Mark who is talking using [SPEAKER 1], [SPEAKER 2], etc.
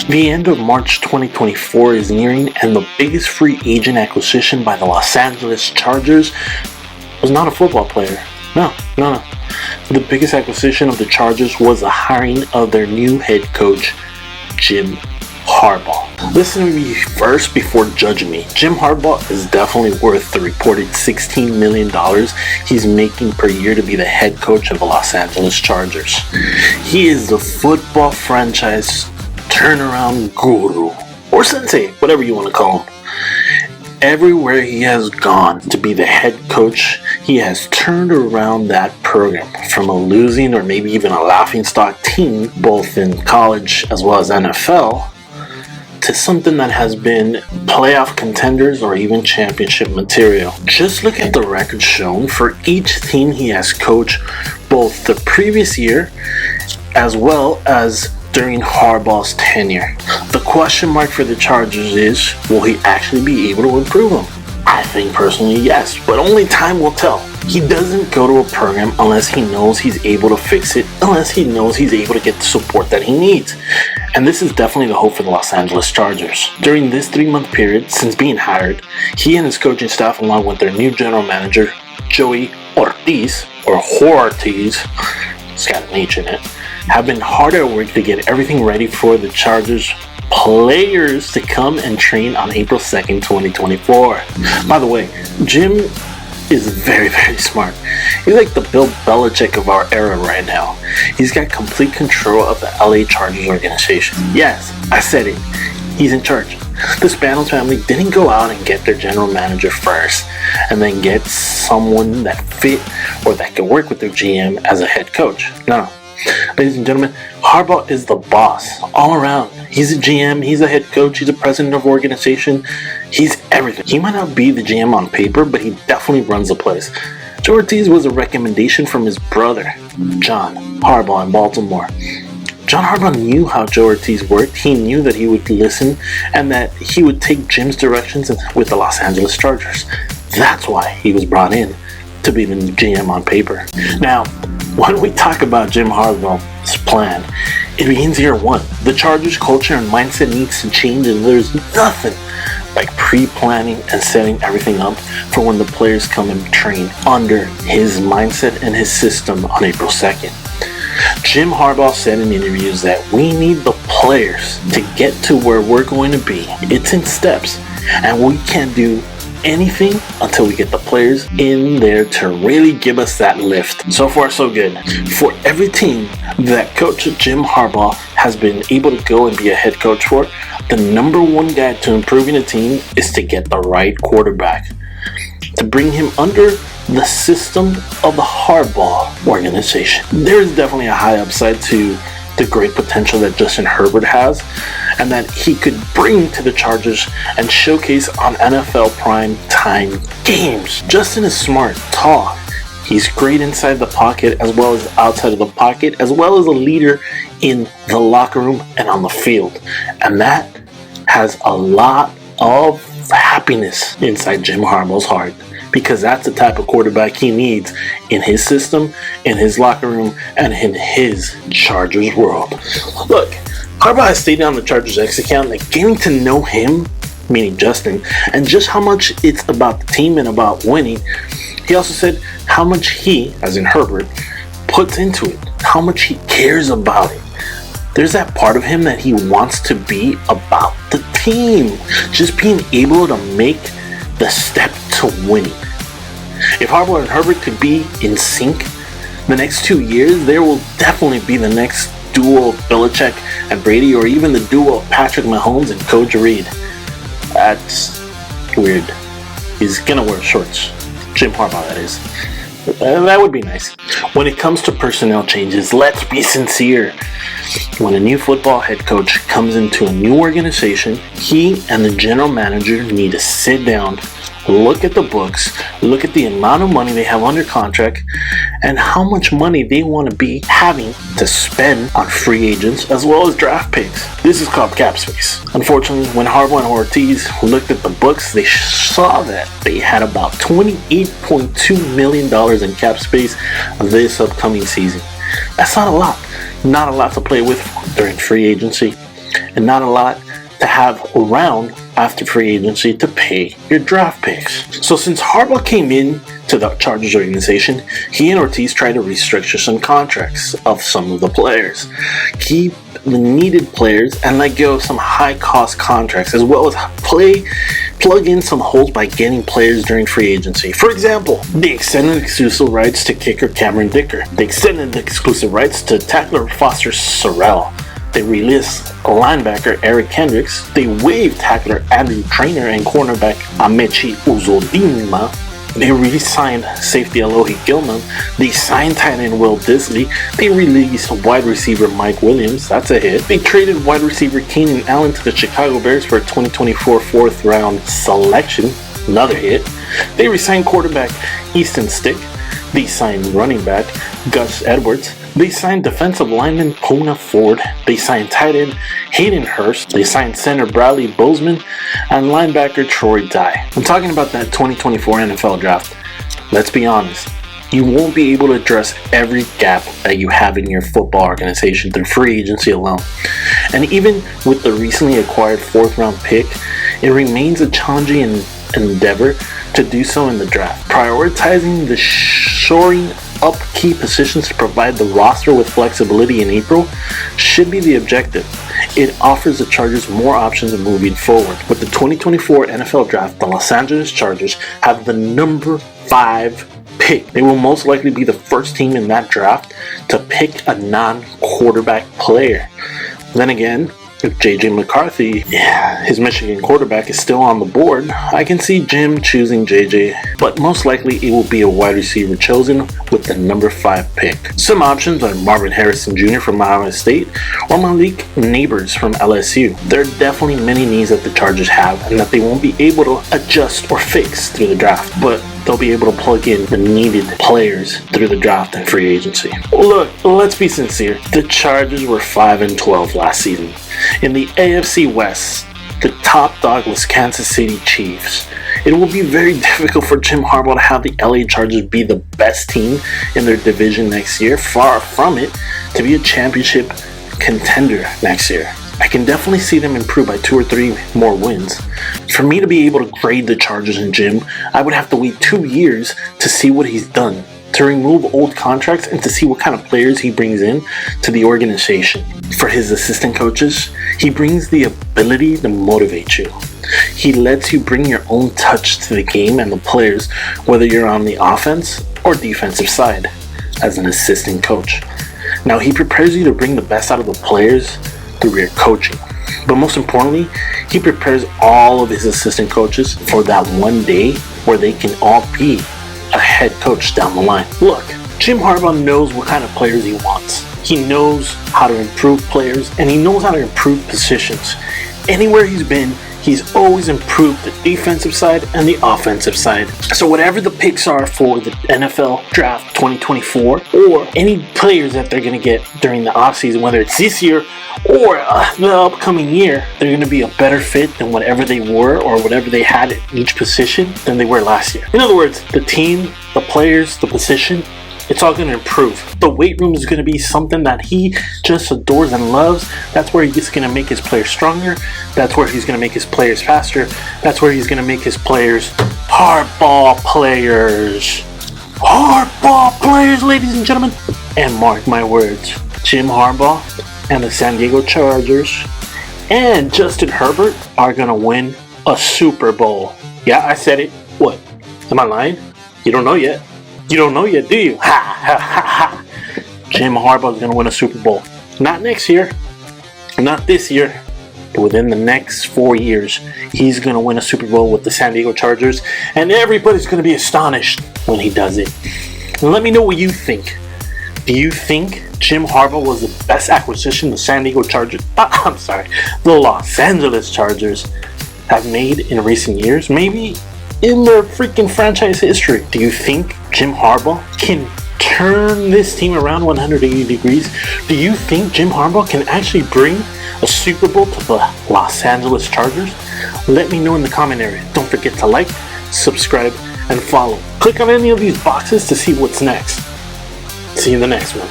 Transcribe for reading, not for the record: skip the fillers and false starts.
[SPEAKER 1] The end of March 2024 is nearing, and the biggest free agent acquisition by the Los Angeles Chargers was not a football player. No. The biggest acquisition of the Chargers was the hiring of their new head coach, Jim Harbaugh. Listen to me first before judging me. Jim Harbaugh is definitely worth the reported $16 million he's making per year to be the head coach of the Los Angeles Chargers. He is the football franchise turnaround guru, or sensei, whatever you want to call him. Everywhere he has gone to be the head coach, he has turned around that program from a losing or maybe even a laughingstock team, both in college as well as NFL, to something that has been playoff contenders or even championship material. Just look at the record shown for each team he has coached, both the previous year as well as during Harbaugh's tenure. The question mark for the Chargers is, will he actually be able to improve them? I think personally yes, but only time will tell. He doesn't go to a program unless he knows he's able to fix it, unless he knows he's able to get the support that he needs. And this is definitely the hope for the Los Angeles Chargers. During this 3-month period since being hired, he and his coaching staff, along with their new general manager, Joey Hortiz, or Hortiz, it's got an H in it, have been hard at work to get everything ready for the Chargers players to come and train on April 2nd, 2024. By the way, Jim is very, very smart. He's like the Bill Belichick of our era right now. He's got complete control of the LA Chargers organization. Yes, I said it. He's in charge. The Spanos family didn't go out and get their general manager first and then get someone that fit or that could work with their GM as a head coach. No. Ladies and gentlemen, Harbaugh is the boss all around. He's a GM, he's a head coach, he's a president of organization, he's everything. He might not be the GM on paper, but he definitely runs the place. Joe Hortiz was a recommendation from his brother, John Harbaugh in Baltimore. John Harbaugh knew how Joe Hortiz worked. He knew that he would listen and that he would take Jim's directions with the Los Angeles Chargers. That's why he was brought in to be the GM on paper. Now, when we talk about Jim Harbaugh's plan, it begins year one. The Chargers' culture and mindset needs to change, and there's nothing like pre-planning and setting everything up for when the players come and train under his mindset and his system on April 2nd. Jim Harbaugh said in interviews that we need the players to get to where we're going to be. It's in steps, and we can't do anything until we get the players in there to really give us that lift. So far, so good. For every team that Coach Jim Harbaugh has been able to go and be a head coach for, the number one guide to improving a team is to get the right quarterback, to bring him under the system of the Harbaugh organization. There is definitely a high upside to the great potential that Justin Herbert has, and that he could bring to the Chargers and showcase on NFL prime time games. Justin is smart, tall. He's great inside the pocket as well as outside of the pocket, as well as a leader in the locker room and on the field. And that has a lot of happiness inside Jim Harbaugh's heart, because that's the type of quarterback he needs in his system, in his locker room, and in his Chargers world. Look, Harbaugh has stated on the Chargers X account that getting to know him, meaning Justin, and just how much it's about the team and about winning. He also said how much he, as in Herbert, puts into it, how much he cares about it. There's that part of him that he wants to be about the team, just being able to make the step to winning. If Harbaugh and Herbert could be in sync the next 2 years, there will definitely be the next duo of Belichick and Brady, or even the duo of Patrick Mahomes and Coach Reid. That's weird. He's gonna wear shorts. Jim Harbaugh, that is. That would be nice. When it comes to personnel changes, let's be sincere. When a new football head coach comes into a new organization, he and the general manager need to sit down, look at the books, look at the amount of money they have under contract, and how much money they want to be having to spend on free agents as well as draft picks. This is called cap space. Unfortunately, when Harbaugh and Hortiz looked at the books, they saw that they had about $28.2 million in cap space this upcoming season. That's not a lot. Not a lot to play with during free agency. and not a lot to have around after free agency to pay your draft picks. So since Harbaugh came in to the Chargers organization, he and Hortiz tried to restructure some contracts of some of the players, keep the needed players, and let go of some high-cost contracts, as well as plug in some holes by getting players during free agency. For example, they extended exclusive rights to kicker Cameron Dicker. They extended the exclusive rights to tackler Foster Sorrell. They released linebacker Eric Kendricks. They waived tackler Andrew Trainer and cornerback Amechi Uzodinma. They re-signed safety Alohi Gilman. They signed tight end Will Disley. They released wide receiver Mike Williams. That's a hit. They traded wide receiver Keenan Allen to the Chicago Bears for a 2024 fourth round selection. Another hit. They re-signed quarterback Easton Stick. They signed running back Gus Edwards. They signed defensive lineman Pona Ford. They signed tight end Hayden Hurst. They signed center Bradley Bozeman and linebacker Troy Dye. I'm talking about that 2024 NFL draft. Let's be honest. You won't be able to address every gap that you have in your football organization through free agency alone. And even with the recently acquired fourth round pick, it remains a challenging endeavor to do so in the draft. Prioritizing the shoring up key positions to provide the roster with flexibility in April should be the objective. It offers the Chargers more options moving forward. With the 2024 NFL Draft, the Los Angeles Chargers have the number 5 pick. They will most likely be the first team in that draft to pick a non-quarterback player. Then again, if J.J. McCarthy, his Michigan quarterback, is still on the board, I can see Jim choosing J.J., but most likely it will be a wide receiver chosen with the number 5 pick. Some options are Marvin Harrison Jr. from Iowa State or Malik Neighbors from LSU. There are definitely many needs that the Chargers have and that they won't be able to adjust or fix through the draft, but they'll be able to plug in the needed players through the draft and free agency. Look, let's be sincere. The Chargers were 5-12 last season. In the AFC West, the top dog was Kansas City Chiefs. It will be very difficult for Jim Harbaugh to have the LA Chargers be the best team in their division next year. Far from it to be a championship contender next year. I can definitely see them improve by 2 or 3 more wins. For me to be able to grade the Chargers and Jim, I would have to wait 2 years to see what he's done, to remove old contracts and to see what kind of players he brings in to the organization. For his assistant coaches, he brings the ability to motivate you. He lets you bring your own touch to the game and the players, whether you're on the offense or defensive side, as an assistant coach. Now, he prepares you to bring the best out of the players through your coaching. But most importantly, he prepares all of his assistant coaches for that one day where they can all be a head coach down the line. Look, Jim Harbaugh knows what kind of players he wants. He knows how to improve players, and he knows how to improve positions. Anywhere he's been, he's always improved the defensive side and the offensive side. So whatever the picks are for the NFL Draft 2024, or any players that they're going to get during the offseason, whether it's this year or the upcoming year, they're going to be a better fit than whatever they were or whatever they had at each position than they were last year. In other words, the team, the players, the position, it's all going to improve. The weight room is going to be something that he just adores and loves. That's where he's going to make his players stronger. That's where he's going to make his players faster. That's where he's going to make his players hardball players. Hardball players, ladies and gentlemen. And mark my words, Jim Harbaugh and the San Diego Chargers and Justin Herbert are going to win a Super Bowl. Yeah, I said it. What? Am I lying? You don't know yet. You don't know yet, do you? Ha, ha, ha, ha. Jim Harbaugh is going to win a Super Bowl. Not next year. Not this year. But within the next 4 years, he's going to win a Super Bowl with the San Diego Chargers. And everybody's going to be astonished when he does it. And let me know what you think. Do you think Jim Harbaugh was the best acquisition the San Diego Chargers... the Los Angeles Chargers have made in recent years? Maybe in their freaking franchise history. Do you think Jim Harbaugh can turn this team around 180 degrees? Do you think Jim Harbaugh can actually bring a Super Bowl to the Los Angeles Chargers? Let me know in the comment area. Don't forget to like, subscribe, and follow. Click on any of these boxes to see what's next. See you in the next one.